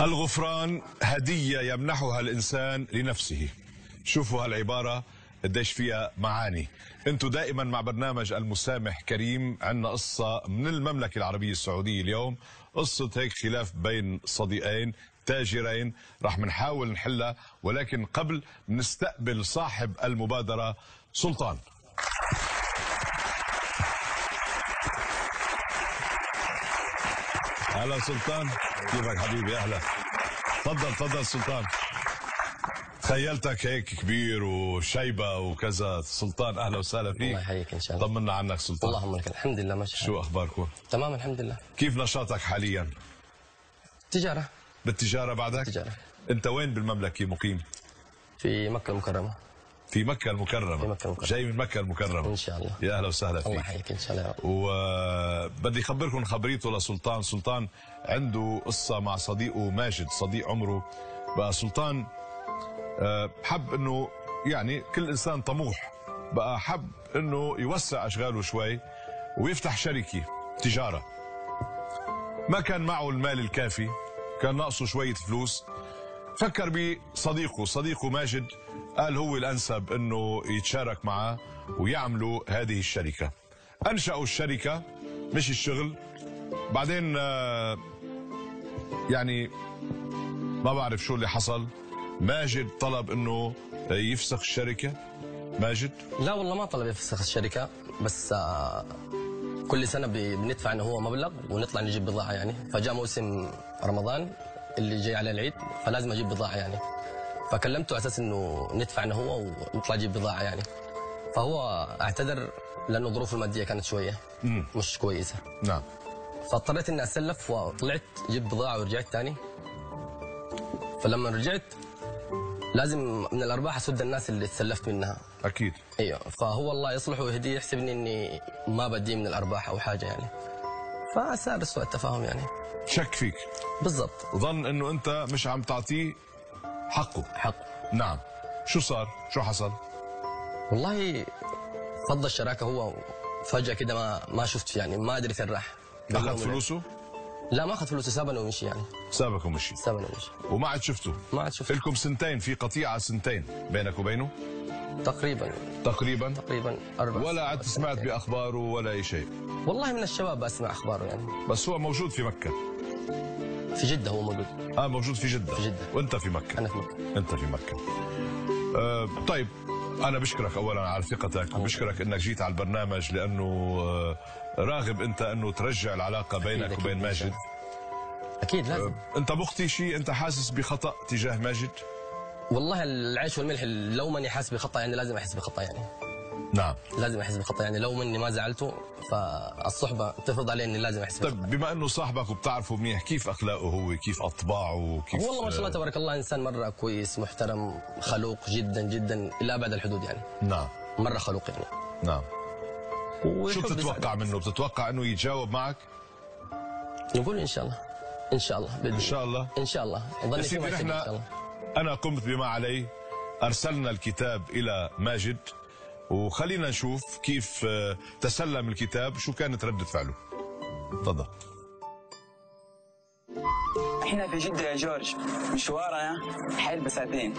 الغفران هدية يمنحها الإنسان لنفسه. شوفوا هالعبارة قديش فيها معاني. انتوا دائما مع برنامج المسامح كريم. عندنا قصة من المملكة العربية السعودية اليوم، قصة هيك خلاف بين صديقين تاجرين، رح منحاول نحلها، ولكن قبل نستقبل صاحب المبادرة سلطان. هلا سلطان، كيفك حبيبي؟ اهلا، تفضل تفضل سلطان. تخيلتك هيك كبير وشيبه وكذا. سلطان اهلا وسهلا فيك. الله يحييك ان شاء الله. طمنا عنك سلطان. اللهم لك الحمد لله ماشي. شو اخباركم؟ تمام الحمد لله. كيف نشاطك حاليا؟ تجارة. بالتجارة بعدك؟ تجارة. انت وين بالمملكة مقيم؟ في مكة المكرمة. في مكة المكرمة. في مكة المكرمة. جاي من مكة المكرمة ان شاء الله. يا اهلا وسهلا فيك. الله يحييك ان شاء الله. وبدي اخبركم خبريته لسلطان. سلطان عنده قصة مع صديقه ماجد، صديق عمره. بقى سلطان حب انه يعني كل انسان طموح، بقى حب انه يوسع اشغاله شوي ويفتح شركة تجارة. ما كان معه المال الكافي، كان ناقصه شوية فلوس. فكر بصديقه ماجد، قال هو الأنسب أنه يتشارك معه ويعملوا هذه الشركة. أنشأوا الشركة مش الشغل. بعدين يعني ما بعرف شو اللي حصل. ماجد طلب أنه يفسخ الشركة. ماجد لا والله ما طلب يفسخ الشركة، بس كل سنة بندفع انه هو مبلغ ونطلع نجيب بضاعة يعني. فجاء موسم رمضان اللي جاي على العيد، فلازم اجيب بضاعة يعني. فكلمته على اساس انه ندفع انه هو ونطلع نجيب بضاعة يعني. فهو اعتذر لانه ظروفه المادية كانت شوية مش كويسة. نعم. فاضطريت اني اسلف وطلعت جبت بضاعة ورجعت ثاني. فلما رجعت لازم من الارباح اسد الناس اللي تسلفت منها. اكيد. ايوه، فهو الله يصلحه ويهديه يحسبني اني ما بدي من الارباح او حاجه يعني. فصار سوء التفاهم يعني. شك فيك. بالضبط. ظن انه انت مش عم تعطيه حقه. حق. نعم. شو صار؟ شو حصل؟ والله فض الشراكه هو فجاه كده، ما شفت يعني، ما ادري فين راح. اخذ فلوسه؟ لا ما اخذ فلوسه، سابنا ومشي يعني. سابك ومشي. سابنا ومشي. وما عاد شفته؟ ما عاد شفته. لكم سنتين في قطيعة، سنتين بينك وبينه؟ تقريبا 4 ولا عاد سمعت بأخباره ولا أي شيء؟ والله من الشباب اسمع أخباره يعني. بس هو موجود في مكة؟ في جدة هو موجود. موجود في جدة. في جدة. وأنت في مكة؟ أنا في مكة. أنت في مكة. طيب أنا بشكرك أولا على ثقتك، وبشكرك أنك جيت على البرنامج، لأنه راغب أنت أنه ترجع العلاقة بينك وبين ماجد. أكيد لازم. أنت مخطي شيء؟ أنت حاسس بخطأ تجاه ماجد؟ والله العيش والملح، لو ماني حاسس بخطأ يعني لازم أحس بخطأ يعني. نعم. لازم أحس بخطأ يعني، لو مني ما زعلته فالصحبة تفرض علي إني لازم أحس بخطأ. طيب بما إنه صاحبك وبتعرفه منيح، كيف أخلاقه هو؟ كيف أطباعه؟ كيف؟ والله ما شاء الله تبارك الله، إنسان مرة كويس محترم خلوق جدا جدا إلى أبعد الحدود يعني. نعم. مرة خلوق يعني. نعم. شو بتتوقع منه؟ بتتوقع إنه يتجاوب معك؟ نقول إن شاء الله. إن شاء الله. إن شاء الله. إن شاء الله. ظني فيما إن شاء الله. أنا قمت بما علي، أرسلنا الكتاب إلى ماجد، وخلينا نشوف كيف تسلم الكتاب، شو كانت ردة فعله. تفضل. احنا في جدة يا جورج، مشوارنا حيل بساعتين.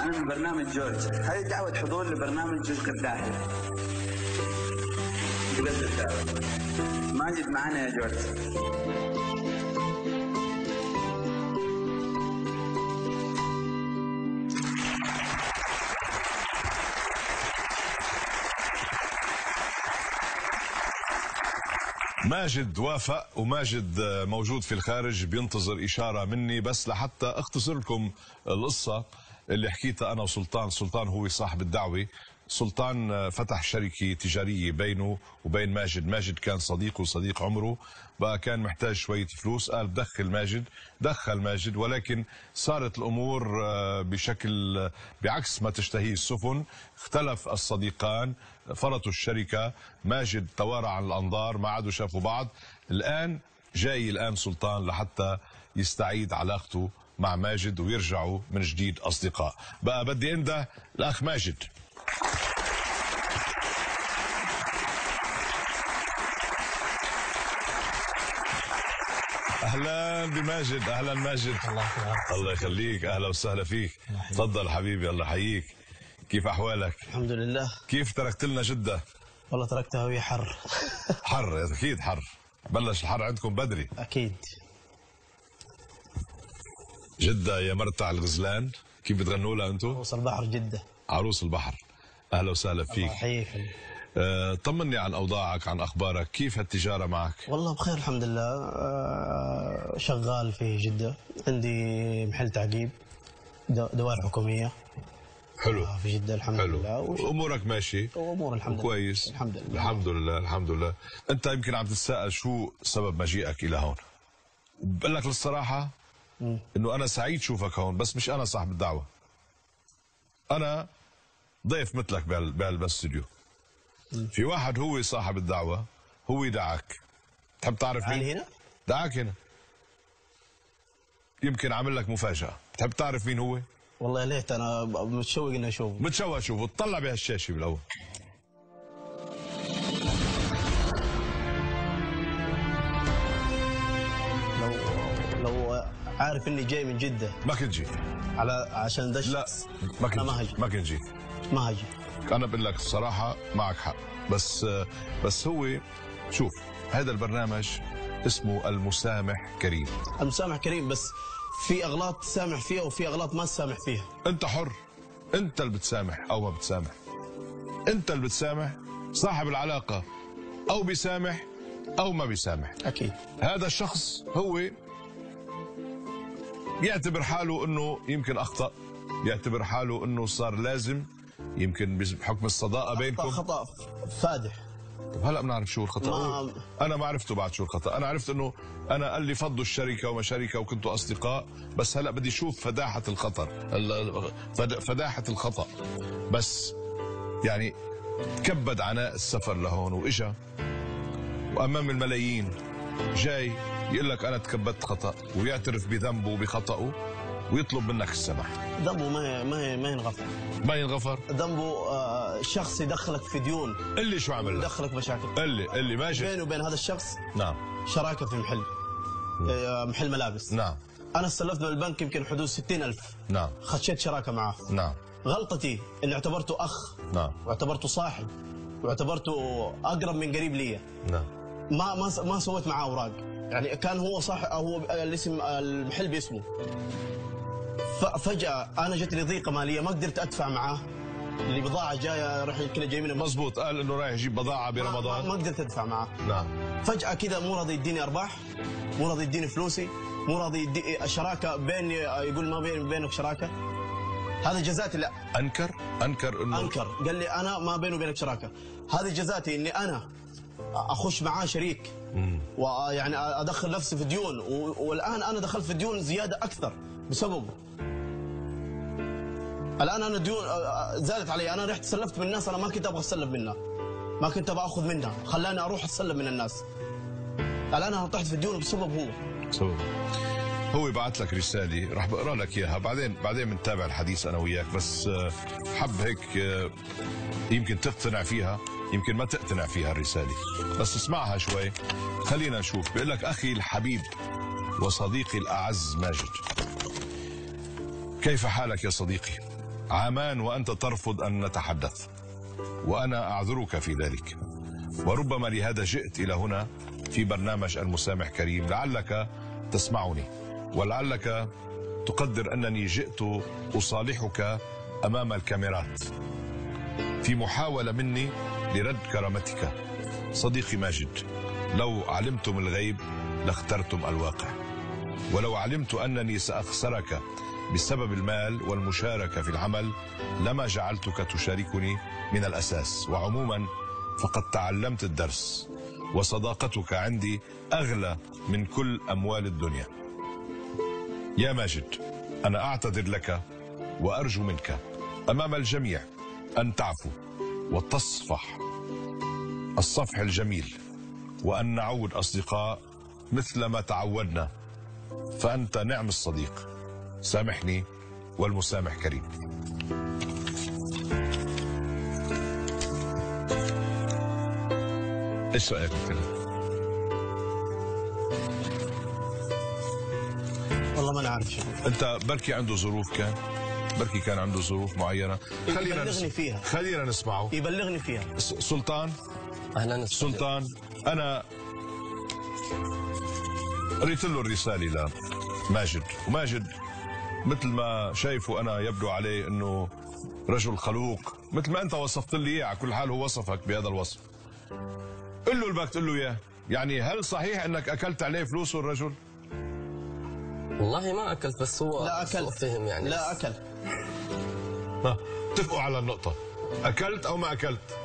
أنا من برنامج جورج، هذه دعوة حضور لبرنامج جورج قداحي. ماجد معنا يا جورج. ماجد وافق، وماجد موجود في الخارج بينتظر إشارة مني بس لحتى أختصر لكم القصة اللي حكيتها أنا وسلطان. سلطان هو صاحب الدعوة، سلطان فتح شركة تجارية بينه وبين ماجد. ماجد كان صديقه وصديق عمره، بقى كان محتاج شوية فلوس، قال دخل ماجد، ولكن صارت الأمور بشكل بعكس ما تشتهيه السفن. اختلف الصديقان، فرطوا الشركة، ماجد توارى عن الأنظار، ما عادوا شافوا بعض. جاي سلطان لحتى يستعيد علاقته مع ماجد ويرجعوا من جديد أصدقاء. بقى بدي انده الأخ ماجد. اهلا بماجد. اهلا ماجد. الله يخليك. اهلا وسهلا فيك. تفضل حبيبي. الله يحييك. كيف احوالك؟ الحمد لله. كيف تركت لنا جدة؟ والله تركتها وهي حر. حر اكيد حر. بلش الحر عندكم بدري. اكيد. جدة يا مرتع الغزلان، كيف بتغنوا لها انتم؟ عروس البحر جدة. عروس البحر. اهلا وسهلا فيك. الله يحييك. طمني عن اوضاعك، عن اخبارك، كيف هالتجاره معك؟ والله بخير الحمد لله. شغال في جدة، عندي محل تعقيب دوائر حكومية. حلو. في جدة الحمد لله. امورك ماشي؟ امور الحمد لله كويس. الحمد لله. الحمد لله الحمد لله. انت يمكن عم تتساءل شو سبب مجيئك الى هون. بقول لك للصراحه انه انا سعيد شوفك هون، بس مش انا صاحب الدعوه. انا ضيف مثلك بالاستوديو. في واحد هو صاحب الدعوه، هو دعاك. تحب تعرف مين؟ هنا؟ دعاك هنا. يمكن عامل لك مفاجاه. تحب تعرف مين هو؟ والله ليت انا متشوق اني اشوفه. متشوق اشوفه. اطلع بهالشاشه بالاول. لو عارف اني جاي من جدة ما كنت جيت عشان ده لا الشخص. ما كنت ما كنت جيت. ما هجي. انا بقول لك الصراحه معك حق، بس هو شوف، هذا البرنامج اسمه المسامح كريم. المسامح كريم، بس في اغلاط تسامح فيها وفي اغلاط ما تسامح فيها. انت حر، انت اللي بتسامح او ما بتسامح. انت اللي بتسامح، صاحب العلاقه او بيسامح او ما بيسامح. اكيد. هذا الشخص هو يعتبر حاله انه يمكن اخطا، يعتبر حاله انه صار لازم، يمكن بحكم الصداقه بينكم خطا فادح. طب هلا بنعرف شو الخطا. انا ما عرفته بعد شو الخطا. انا عرفت انه انا قال لي فضوا الشركه وما شركه وكنتوا اصدقاء، بس هلا بدي اشوف فداحه الخطر، فداحه الخطا. بس يعني تكبد عناء السفر لهون واجا وامام الملايين جاي يقول لك انا تكبدت خطا، ويعترف بذنبه وبخطئه ويطلب منك السماح. ذنبه ما ينغفر. ما ينغفر؟ ذنبه شخص يدخلك في ديون. اللي شو عمل لك؟ يدخلك مشاكل. اللي ماشي بيني وبين هذا الشخص نعم شراكه في محل ملابس. نعم. انا استلفت من البنك يمكن حدود 60,000. نعم. خشيت شراكه معه. نعم. غلطتي اني اعتبرته اخ. نعم. واعتبرته صاحب، واعتبرته اقرب من قريب لي. نعم. ما سويت معاه اوراق، يعني كان هو صاحب، هو الاسم المحل باسمه. فجأة أنا جت لي ضيقة مالية، ما قدرت أدفع معاه. اللي بضاعة جاية راح كنا جاي منه. مزبوط، قال إنه رايح يجيب بضاعة برمضان. ما قدرت أدفع معاه. نعم. فجأة كذا مو راضي يديني أرباح، مو راضي يديني فلوسي، مو راضي يدي شراكة بيني، يقول ما بيني وبينك شراكة. هذا جزاتي. لا أنكر إنه أنكر، قال لي أنا ما بيني وبينك شراكة. هذه جزاتي إني أنا أخش معاه شريك، ويعني أدخل نفسي في ديون، والآن أنا دخلت في ديون زيادة أكثر بسببه. الان انا ديون زادت علي. انا رحت سلفت من الناس انا ما كنت ابغى اسلف منها، ما كنت ابغى اخذ منها، خلاني اروح اسلف من الناس. الان انا طحت في الديون بسبب هو بعث لك رساله راح بقرا لك اياها بعدين بنتابع الحديث انا وياك، بس حب هيك يمكن تقتنع فيها يمكن ما تقتنع فيها الرساله، بس اسمعها شوي خلينا نشوف. بيقول لك اخي الحبيب وصديقي الاعز ماجد، كيف حالك يا صديقي؟ عامان وأنت ترفض أن نتحدث، وأنا أعذرك في ذلك، وربما لهذا جئت إلى هنا في برنامج المسامح كريم، لعلك تسمعني ولعلك تقدر أنني جئت أصالحك أمام الكاميرات في محاولة مني لرد كرامتك. صديقي ماجد، لو علمتم الغيب لاخترتم الواقع، ولو علمت أنني سأخسرك بسبب المال والمشاركة في العمل لما جعلتك تشاركني من الأساس، وعموما فقد تعلمت الدرس، وصداقتك عندي أغلى من كل أموال الدنيا. يا ماجد، أنا أعتذر لك وأرجو منك أمام الجميع أن تعفو وتصفح الصفح الجميل، وأن نعود أصدقاء مثل ما تعودنا، فأنت نعم الصديق. سامحني والمسامح كريم. ايش رأيك بالكلام؟ والله ما نعرف شيء. انت بركي عنده ظروف، بركي كان عنده ظروف معينة. يبلغني فيها. خلينا نسمعه. يبلغني فيها. سلطان. اهلا سلطان، انا قريت له الرسالة لماجد، وماجد مثل ما شايفه انا يبدو عليه انه رجل خلوق، مثل ما انت وصفت لي اياه. على كل حال هو وصفك بهذا الوصف. قل له اللي بدك تقول له اياه. يعني هل صحيح انك اكلت عليه فلوسه الرجل؟ والله ما اكلت، بس هو لا أكل. فهم يعني. لا أكل. اتفقوا على النقطة. أكلت أو ما أكلت؟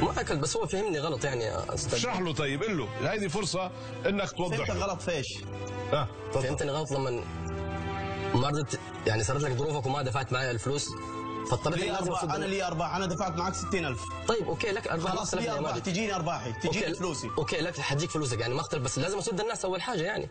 ما اكلت، بس هو فهمني غلط يعني يا استاذ. اشرح له. طيب قل له هذه فرصة انك توضح فهمتك له. غلط فيش؟ فهمتني غلط لما ما رضيت يعني صارت لك ظروفك وما دفعت معي الفلوس، فاضطريت لي لازم أرباح. أنا لي أرباح. أنا دفعت معك 60,000. طيب اوكي لك ارباح. خلاص لي أرباح. تجيني أرباحي، تجيني فلوسي. اوكي لك حديك فلوسك يعني ما اختلف، بس لازم اسد الناس اول حاجه يعني.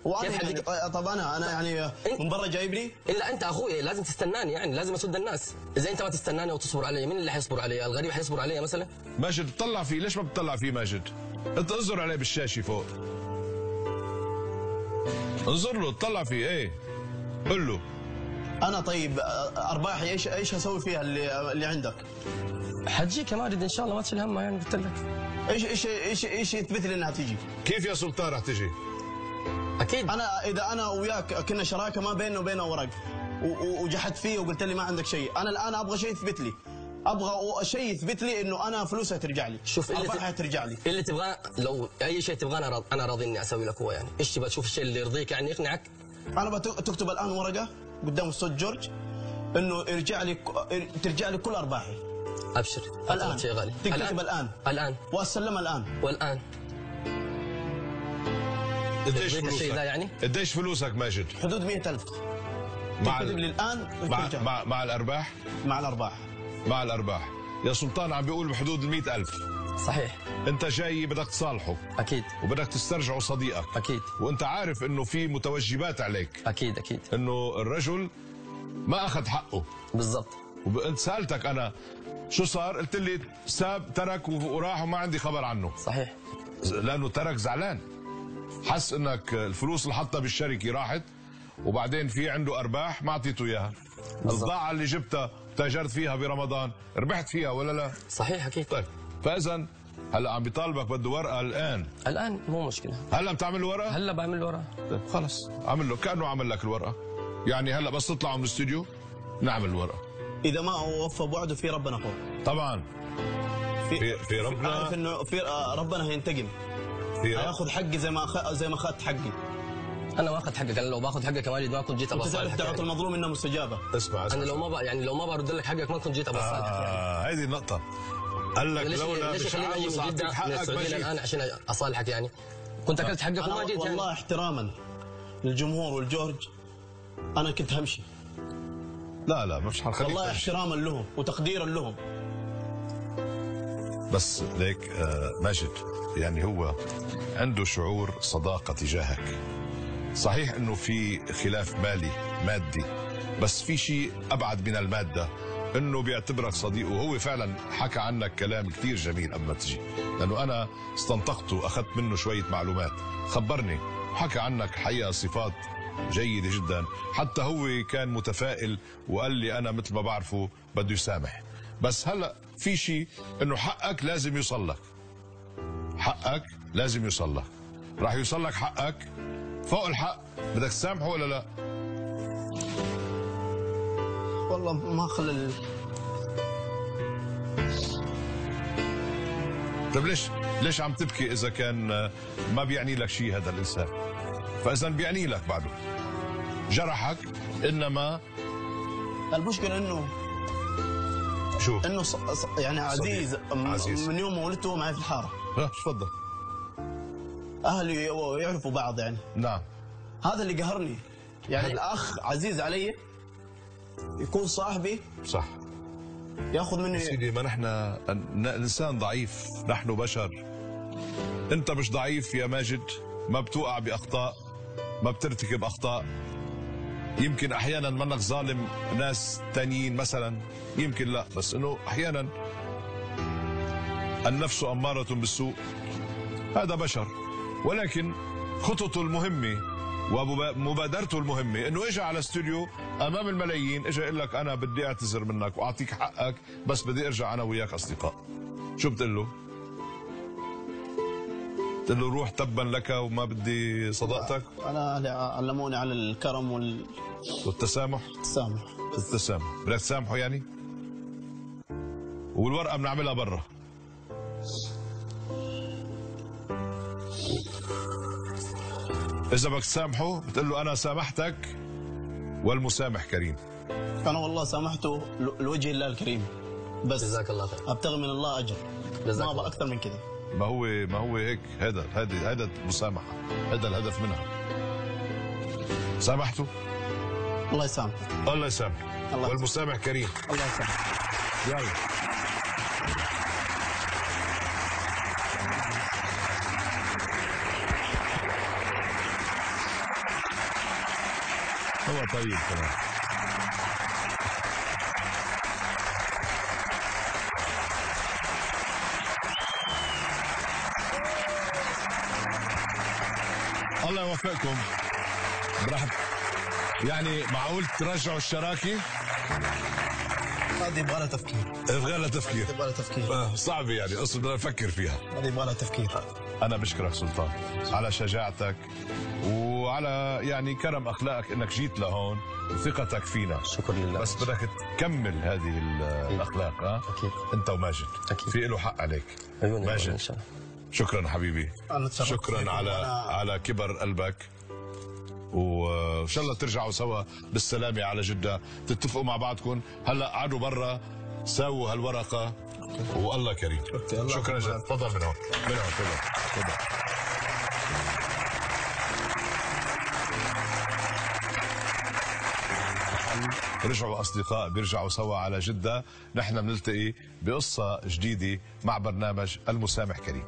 وانا كيف يعني طب انا يعني من برا جايبني. الا انت اخوي لازم تستناني يعني، لازم اسد الناس. اذا انت ما تستناني وتصبر علي، مين اللي حيصبر علي؟ الغريب حيصبر علي مثلا؟ ماجد طلع فيه. ليش ما بتطلع فيه ماجد؟ انت انظر عليه بالشاشة فوق. انظر له، اطلع فيه. ايه قل له. انا طيب ارباحي ايش اسوي فيها اللي عندك؟ حتجيك يا ماجد ان شاء الله، ما تشيل همها يعني. قلت لك ايش يثبت لي انها تيجي؟ كيف يا سلطان رح تجي؟ اكيد. انا اذا انا وياك كنا شراكه ما بيننا وبينه ورق وجحدت فيه وقلت لي ما عندك شيء، انا الان ابغى شيء يثبت لي، ابغى شيء يثبت لي انه انا فلوسها ترجع لي. شوف ارباحها ترجع لي. اللي تبغاه، لو اي شيء تبغاه انا راضي اني اسوي لك هو يعني. ايش تبغى تشوف؟ الشيء اللي يرضيك يعني يقنعك. انا تكتب الان ورقه قدام استاذ جورج انه ترجع لي كل ارباحي. ابشر. الان شيء غالي. تكتب الان واسلمها الان. والان قديش فلوسك يعني؟ قديش فلوسك ماجد؟ حدود 100,000. تكتب لي الان مع الارباح؟ مع الارباح. مع الارباح. يا سلطان عم بيقول بحدود 100,000. صحيح. انت جاي بدك تصالحه. اكيد. وبدك تسترجعه صديقك. اكيد. وانت عارف انه في متوجبات عليك. اكيد. انه الرجل ما اخذ حقه. بالضبط. وانت سالتك انا شو صار؟ قلت لي ساب، ترك وراح وما عندي خبر عنه. صحيح. لانه ترك زعلان، حس انك الفلوس اللي حطها بالشركه راحت، وبعدين في عنده ارباح ما اعطيته اياها. البضاعه اللي جبتها تاجرت فيها برمضان ربحت فيها ولا لا؟ صحيح. اكيد. طيب فاذا هلا عم بيطالبك بده ورقه الان مو مشكله. هلا بتعمل له ورقه؟ هلا بعمل له ورقه. طيب خلص اعمل له كانه عمل لك الورقه. يعني هلا بس تطلعوا من الاستوديو نعمل الورقه. اذا ما وفى بوعده في ربنا فوق. طبعا في ربنا. عارف انه في ربنا هينتقم. هياخذ حقي زي ما اخذت حقي. انا ما اخذت حقك. انا لو باخذ حقك يا ماجد ما كنت جيت ابى اصالحك. دعوة يعني. المظلوم انها مستجابه. اسمع انا لو ما برد لك حقك ما كنت جيت ابى اصالحك يعني. هذه النقطه. قال لك لولا ليش مش خليني اجي عاوز من اعطيك جده حقك ما للسعوديه جيت. الان عشان اصالحك يعني؟ كنت اكلت حقك وما جيت والله يعني. احتراما للجمهور والجورج انا كنت همشي. لا مش حنخليك والله تمشي. احتراما لهم وتقديرا لهم. بس ليك ماجد يعني هو عنده شعور صداقة تجاهك. صحيح انه في خلاف مادي، بس في شيء ابعد من المادة، انه بيعتبرك صديق. وهو فعلا حكى عنك كلام كثير جميل قبل ما تجي، لانه انا استنطقته واخذت منه شوية معلومات. خبرني وحكى عنك حقيقة صفات جيدة جدا. حتى هو كان متفائل وقال لي انا مثل ما بعرفه بده يسامح. بس هلا في شيء انه حقك لازم يوصل لك. حقك لازم يوصل لك. راح يوصل لك حقك. فوق الحق بدك تسامحه ولا لا؟ والله ما خلى طيب ليش عم تبكي اذا كان ما بيعني لك شيء هذا الانسان؟ فاذا بيعني لك بعده. جرحك، انما المشكله انه شو انه يعني عزيز عزيز. من يوم ما ولدته معي في الحاره. تفضل. اهلي يعرفوا بعض يعني. نعم. هذا اللي قهرني، يعني الاخ عزيز علي يكون صاحبي صح ياخذ مني. سيدي، ما نحن الانسان ضعيف، نحن بشر. انت مش ضعيف يا ماجد، ما بتوقع باخطاء، ما بترتكب اخطاء. يمكن احيانا منك ظالم ناس تانيين مثلا، يمكن لا، بس انه احيانا النفس اماره بالسوء، هذا بشر. ولكن خططه المهمه ومبادرته المهمه انه اجى على استوديو امام الملايين، اجى يقول لك انا بدي اعتذر منك واعطيك حقك، بس بدي ارجع انا وياك اصدقاء. شو بتقول له؟ بتقول له روح تبا لك وما بدي صداقتك؟ انا علموني على الكرم والتسامح. التسامح بدك تسامحه يعني؟ والورقه بنعملها برا. إذا بدك تسامحه بتقول له أنا سامحتك والمسامح كريم. أنا والله سامحته لوجه الله الكريم، بس جزاك الله خير. أبتغي من الله أجر، ما أبغى أكثر من كذا. ما هو هيك، هذا المسامحة، هذا الهدف منها. سامحته؟ الله يسامحك. الله يسامحك. والمسامح كريم. الله يسامحك. يلا. هو طيب كمان. الله يوفقكم. براحتك. يعني معقول ترجعوا الشراكة؟ هذه يبغى لها تفكير. يبغى لها تفكير. يبغى لها تفكير. صعبة يعني، اصلا بدنا نفكر فيها. هذه يبغى لها تفكير. أنا بشكرك سلطان على شجاعتك وعلى يعني كرم أخلاقك إنك جيت لهون وثقتك فينا. شكرا لله. بس بدك تكمل هذه الأخلاق. أكيد. أنت وماجد. أكيد. في له حق عليك. عيوني ماجد. إن شاء الله. شكرا حبيبي. شكرا على كبر قلبك، وان شاء الله ترجعوا سوا بالسلامه على جده، تتفقوا مع بعضكم. هلا قعدوا برا ساووا هالورقه والله كريم. شكرا جدا. تفضل من هون. تفضل. رجعوا اصدقاء، بيرجعوا سوا على جده. نحن بنلتقي بقصه جديده مع برنامج المسامح كريم.